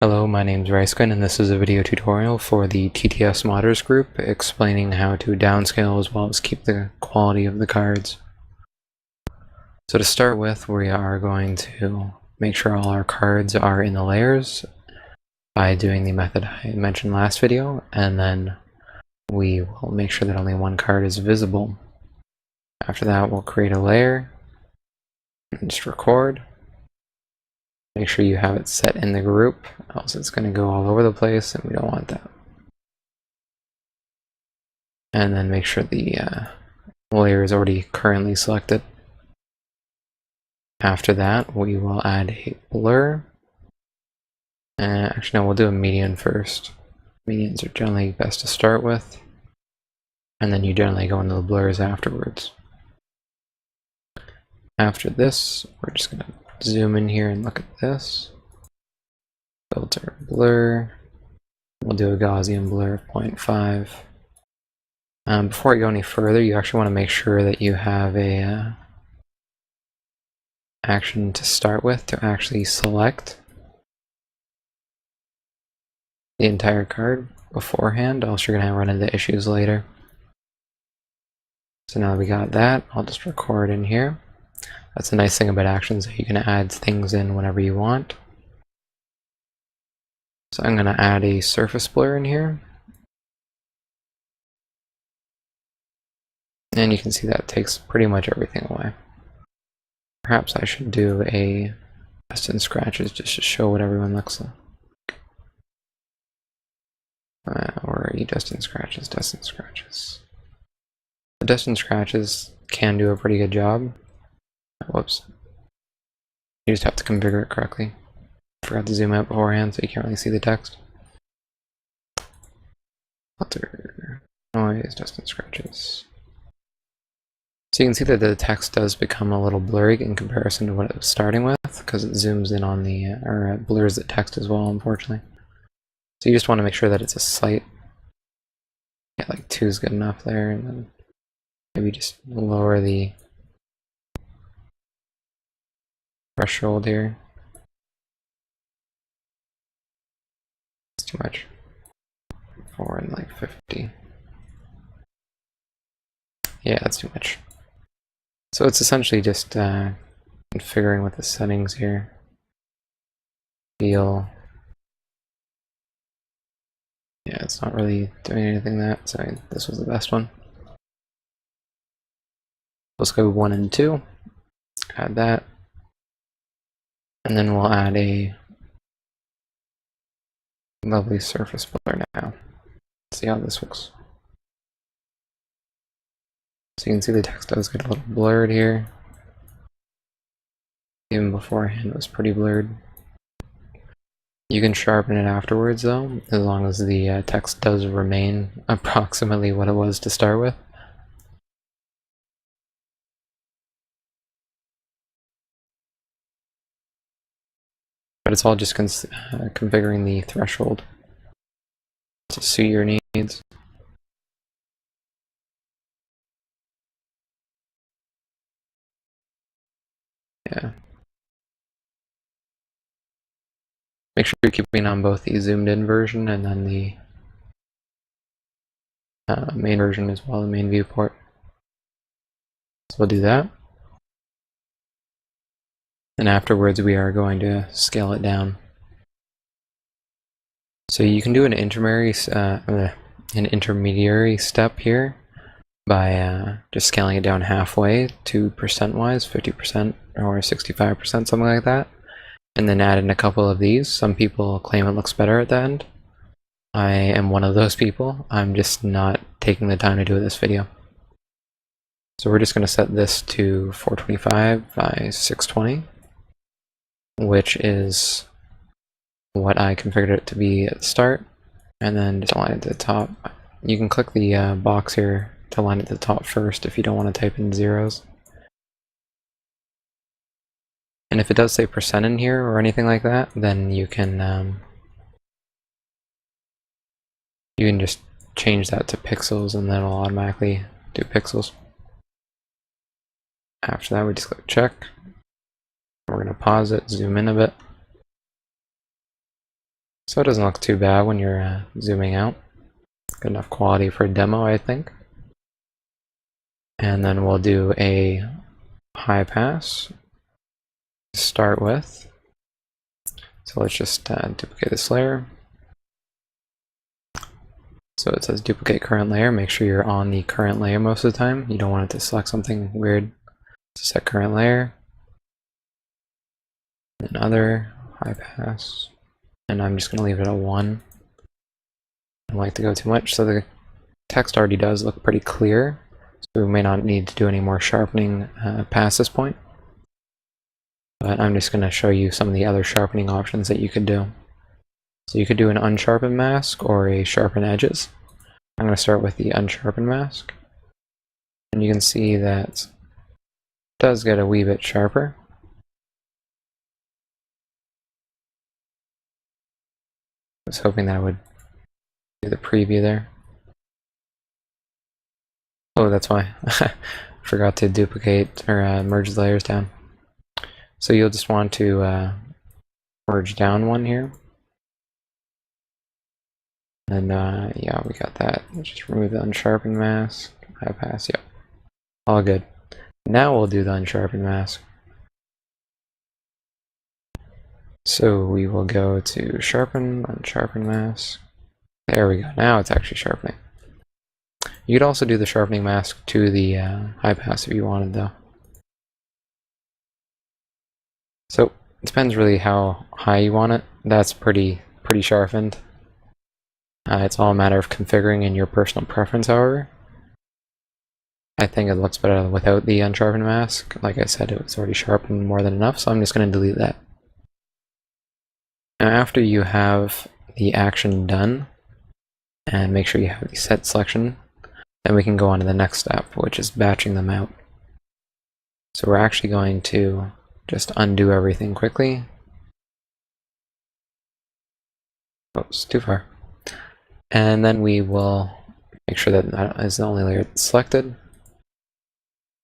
Hello, my name is Ricequin, and this is a video tutorial for the TTSModders group explaining how to downscale as well as keep the quality of the cards. So to start with, we are going to make sure all our cards are in the layers by doing the method I mentioned last video, and then we will make sure that only one card is visible. After that, we'll create a layer and just record. Make sure you have it set in the group, else it's going to go all over the place and we don't want that. And then make sure the layer is already currently selected. After that, we will add a blur. Actually, no, we'll do a median first. Medians are generally best to start with, and then you generally go into the blurs afterwards. After this, we're just going to zoom in here and look at this. Filter blur. We'll do a Gaussian blur of 0.5. Before I go any further, you actually want to make sure that you have a action to start with to actually select the entire card beforehand, else you're going to run into issues later. So now that we got that, I'll just record in here. That's the nice thing about actions, that you can add things in whenever you want. So I'm going to add a surface blur in here. And you can see that takes pretty much everything away. Perhaps I should do a dust and scratches just to show what everyone looks like. Where are you? Dust and scratches, dust and scratches. The dust and scratches can do a pretty good job. Whoops. You just have to configure it correctly. Forgot to zoom out beforehand so you can't really see the text. Filter, noise, dust and scratches. So you can see that the text does become a little blurry in comparison to what it was starting with, because it zooms in on the, or blurs the text as well, unfortunately. So you just want to make sure that it's a slight, yeah, like 2 is good enough there, and then maybe just lower the threshold here. It's too much. 4 and like 50. Yeah, that's too much. So it's essentially just configuring with the settings here. Feel. Yeah, it's not really doing anything that, so this was the best one. Let's go 1 and 2. Add that. And then we'll add a lovely surface blur now. See how this looks. So you can see the text does get a little blurred here. Even beforehand it was pretty blurred. You can sharpen it afterwards though, as long as the text does remain approximately what it was to start with. But it's all just configuring the threshold to suit your needs. Yeah. Make sure you're keeping on both the zoomed in version and then the main version as well, the main viewport. So we'll do that. And afterwards we are going to scale it down. So you can do an intermediary step here by just scaling it down halfway to percent-wise, 50% or 65%, something like that. And then add in a couple of these. Some people claim it looks better at the end. I am one of those people. I'm just not taking the time to do this video. So we're just going to set this to 425 by 620, which is what I configured it to be at the start, and then just align it to the top. You can click the box here to align it to the top first if you don't want to type in zeros. And if it does say percent in here or anything like that, then you can just change that to pixels and then it'll automatically do pixels. After that, we just click check. We're going to pause it, zoom in a bit. So it doesn't look too bad when you're zooming out. Good enough quality for a demo, I think. And then we'll do a high pass to start with. So let's just duplicate this layer. So it says duplicate current layer. Make sure you're on the current layer most of the time. You don't want it to select something weird. So set current layer. And other, high pass. And I'm just going to leave it at 1. I don't like to go too much. So the text already does look pretty clear. So we may not need to do any more sharpening past this point. But I'm just going to show you some of the other sharpening options that you could do. So you could do an unsharpened mask or a sharpen edges. I'm going to start with the unsharpened mask. And you can see that it does get a wee bit sharper. I was hoping that I would do the preview there. Oh, that's why. I forgot to duplicate or merge the layers down. So you'll just want to merge down one here. And yeah, we got that. Let's just remove the unsharpened mask. High pass, yep. All good. Now we'll do the unsharpened mask. So we will go to sharpen, unsharpen mask. There we go. Now it's actually sharpening. You could also do the sharpening mask to the high pass if you wanted, though. So it depends really how high you want it. That's pretty sharpened. It's all a matter of configuring in your personal preference, however. I think it looks better without the unsharpened mask. Like I said, it was already sharpened more than enough, so I'm just going to delete that. Now after you have the action done, and make sure you have the set selection, then we can go on to the next step, which is batching them out. So we're actually going to just undo everything quickly. Oops, too far. And then we will make sure that that is the only layer that's selected.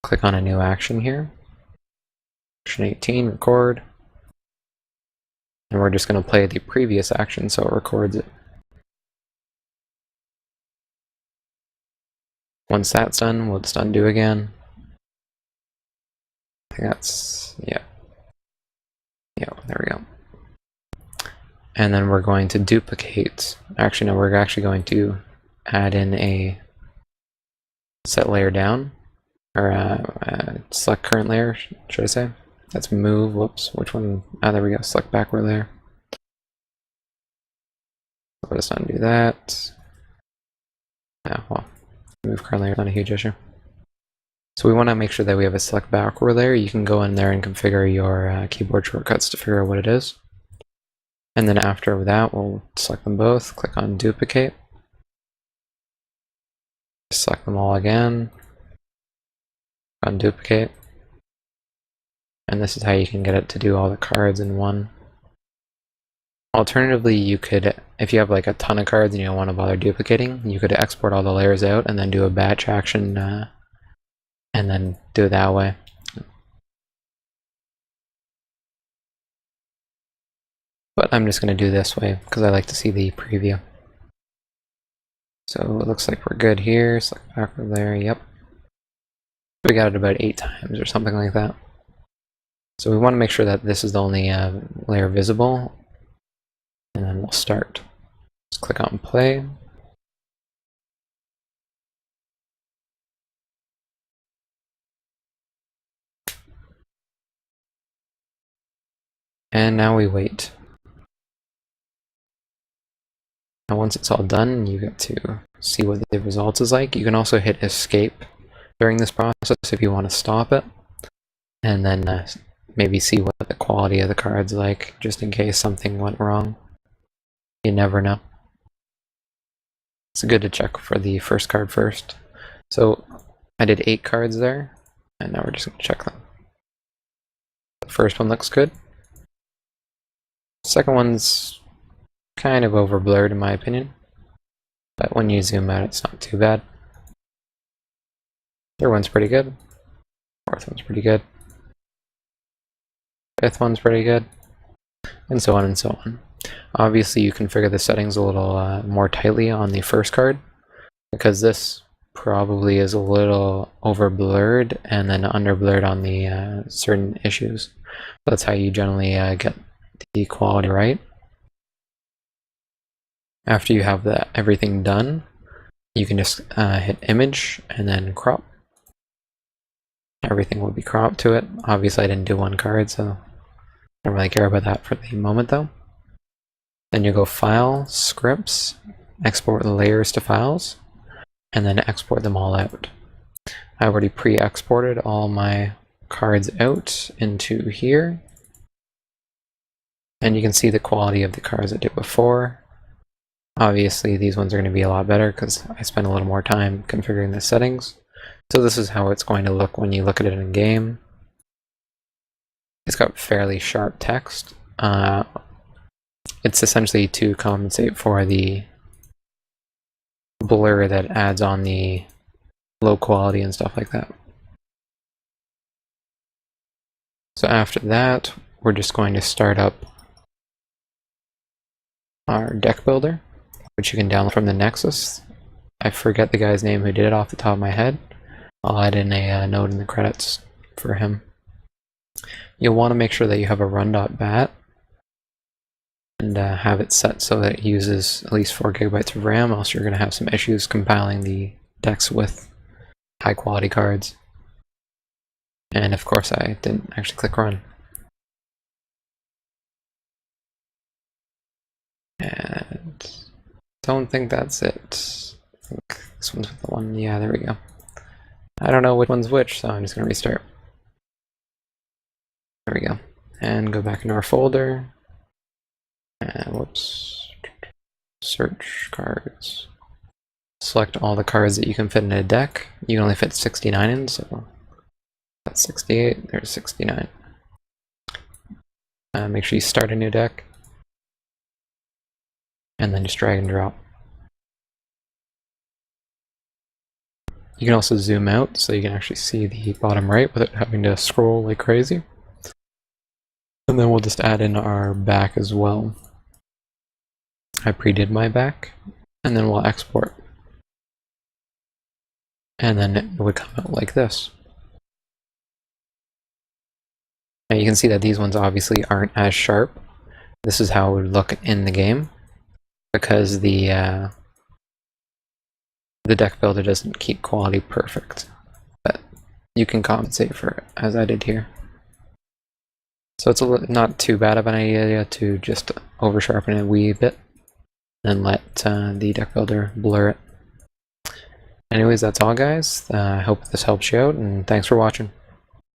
Click on a new action here. Action 18, record. And we're just going to play the previous action so it records it. Once that's done, we'll just undo again. I think that's, yeah. Yeah, there we go. And then we're going to duplicate. Actually, no, we're actually going to add in a set layer down, or select current layer, should I say? That's move, whoops, which one? Ah, there we go, select backward layer. We'll just undo that. Yeah, well, move current layer is not a huge issue. So we want to make sure that we have a select backward layer. You can go in there and configure your keyboard shortcuts to figure out what it is. And then after that, we'll select them both, click on duplicate. Select them all again, click on duplicate. And this is how you can get it to do all the cards in one. Alternatively, you could, if you have like a ton of cards and you don't want to bother duplicating, you could export all the layers out and then do a batch action and then do it that way. But I'm just going to do this way because I like to see the preview. So it looks like we're good here. Select backward layer, yep. We got it about 8 times or something like that. So we want to make sure that this is the only layer visible. And then we'll start. Just click on play. And now we wait. Now once it's all done, you get to see what the results is like. You can also hit escape during this process if you want to stop it. And then maybe see what the quality of the card's like, just in case something went wrong. You never know. It's good to check for the first card first. So I did 8 cards there, and now we're just going to check them. The first one looks good. The second one's kind of over blurred in my opinion, but when you zoom out it's not too bad. Third one's pretty good. Fourth one's pretty good. Fifth one's pretty good. And so on and so on. Obviously you configure the settings a little more tightly on the first card, because this probably is a little over blurred and then under blurred on the certain issues. That's how you generally get the quality right. After you have everything done, you can just hit image and then crop. Everything will be cropped to it. Obviously I didn't do one card, so I don't really care about that for the moment though. Then you go File, Scripts, export the layers to files, and then export them all out. I already pre-exported all my cards out into here, and you can see the quality of the cards I did before. Obviously these ones are going to be a lot better because I spent a little more time configuring the settings. So this is how it's going to look when you look at it in game. It's got fairly sharp text. It's essentially to compensate for the blur that adds on the low quality and stuff like that. So after that, we're just going to start up our deck builder, which you can download from the Nexus. I forget the guy's name who did it off the top of my head. I'll add in a note in the credits for him. You'll want to make sure that you have a run.bat and have it set so that it uses at least 4 GB of RAM, else you're going to have some issues compiling the decks with high quality cards. And of course I didn't actually click run. And don't think that's it. I think this one's the one, yeah, there we go. I don't know which one's which, so I'm just going to restart. There we go. And go back into our folder. And whoops. Search cards. Select all the cards that you can fit in a deck. You can only fit 69 in, so that's 68, there's 69. Make sure you start a new deck. And then just drag and drop. You can also zoom out so you can actually see the bottom right without having to scroll like crazy. And then we'll just add in our back as well. I pre-did my back, and then we'll export. And then it would come out like this. Now you can see that these ones obviously aren't as sharp. This is how it would look in the game, because the deck builder doesn't keep quality perfect, but you can compensate for it, as I did here. So it's not too bad of an idea to just over sharpen it a wee bit, and let the deck builder blur it. Anyways, that's all guys. I hope this helps you out, and thanks for watching.